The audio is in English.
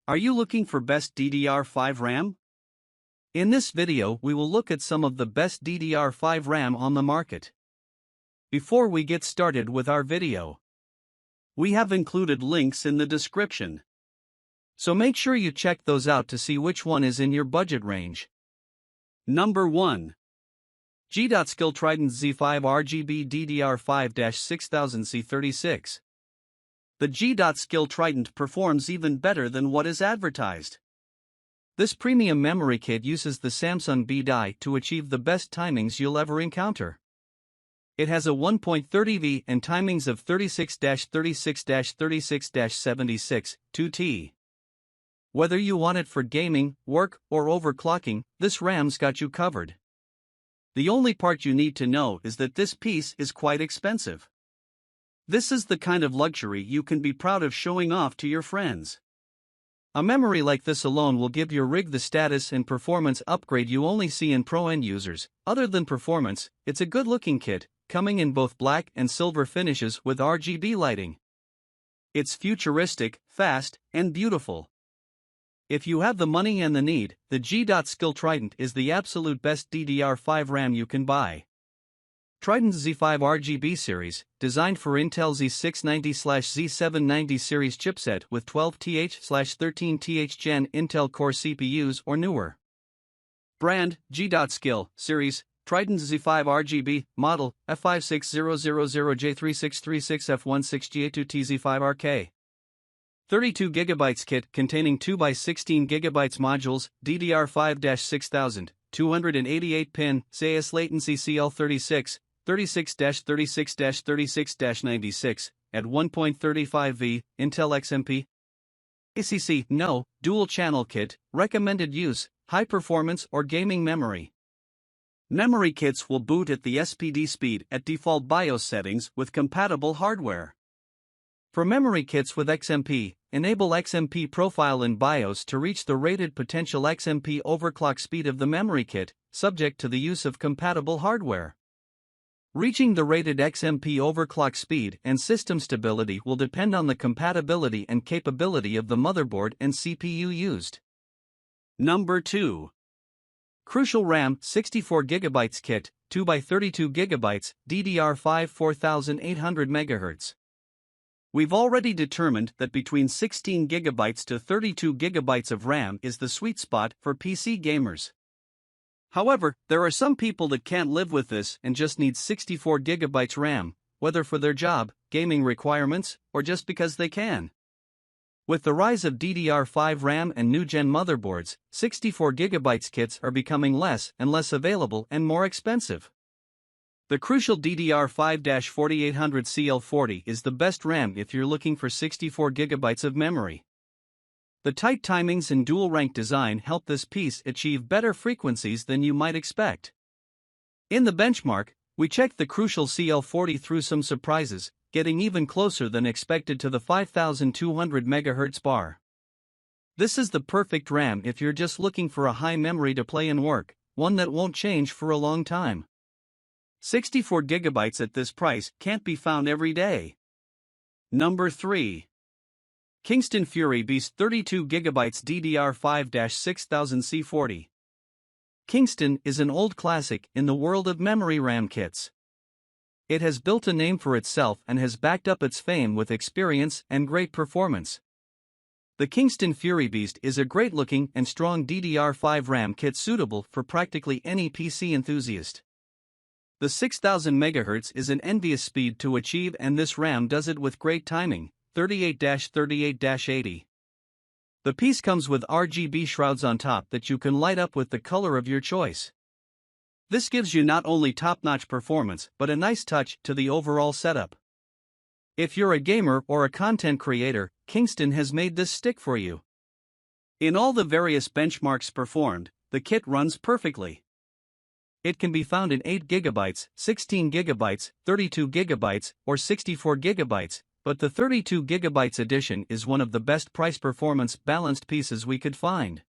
Are you looking for best DDR5 RAM? In this video we will look at some of the best DDR5 RAM on the market. Before we get started with our video, we have included links in the description. So make sure you check those out to see which one is in your budget range. Number 1. G.Skill Trident Z5 RGB DDR5-6000C36. The G.Skill Trident performs even better than what is advertised. This premium memory kit uses the Samsung B die to achieve the best timings you'll ever encounter. It has a 1.30V and timings of 36-36-36-76 2T. Whether you want it for gaming, work, or overclocking, this RAM's got you covered. The only part you need to know is that this piece is quite expensive. This is the kind of luxury you can be proud of showing off to your friends. A memory like this alone will give your rig the status and performance upgrade you only see in pro end users. Other than performance, it's a good-looking kit, coming in both black and silver finishes with RGB lighting. It's futuristic, fast, and beautiful. If you have the money and the need, the G.Skill Trident is the absolute best DDR5 RAM you can buy. Trident Z5 RGB series, designed for Intel Z690/Z790 series chipset with 12th/13th Gen Intel Core CPUs or newer. Brand, G.Skill, series, Trident Z5 RGB, model, F5600J3636F16G82TZ5RK. 32GB kit containing 2x16GB modules, DDR5-6000, 288-pin, SAS latency CL36, 36-36-36-96, at 1.35V, Intel XMP. ACC, no, dual channel kit, recommended use, high performance or gaming memory. Memory kits will boot at the SPD speed at default BIOS settings with compatible hardware. For memory kits with XMP, enable XMP profile in BIOS to reach the rated potential XMP overclock speed of the memory kit, subject to the use of compatible hardware. Reaching the rated XMP overclock speed and system stability will depend on the compatibility and capability of the motherboard and CPU used. Number 2. Crucial RAM 64GB kit, 2x32GB, DDR5 4800 MHz. We've already determined that between 16GB to 32GB of RAM is the sweet spot for PC gamers. However, there are some people that can't live with this and just need 64GB RAM, whether for their job, gaming requirements, or just because they can. With the rise of DDR5 RAM and new-gen motherboards, 64GB kits are becoming less and less available and more expensive. The crucial DDR5-4800 CL40 is the best RAM if you're looking for 64GB of memory. The tight timings and dual-rank design help this piece achieve better frequencies than you might expect. In the benchmark, we checked the crucial CL40 through some surprises, getting even closer than expected to the 5200 MHz bar. This is the perfect RAM if you're just looking for a high memory to play and work, one that won't change for a long time. 64GB at this price can't be found every day. Number 3. Kingston Fury Beast 32GB DDR5-6000C40. Kingston is an old classic in the world of memory RAM kits. It has built a name for itself and has backed up its fame with experience and great performance. The Kingston Fury Beast is a great-looking and strong DDR5 RAM kit suitable for practically any PC enthusiast. The 6000 MHz is an envious speed to achieve, and this RAM does it with great timing, 38-38-80. The piece comes with RGB shrouds on top that you can light up with the color of your choice. This gives you not only top-notch performance but a nice touch to the overall setup. If you're a gamer or a content creator, Kingston has made this stick for you. In all the various benchmarks performed, the kit runs perfectly. It can be found in 8GB, 16GB, 32GB, or 64GB, but the 32GB edition is one of the best price-performance balanced pieces we could find.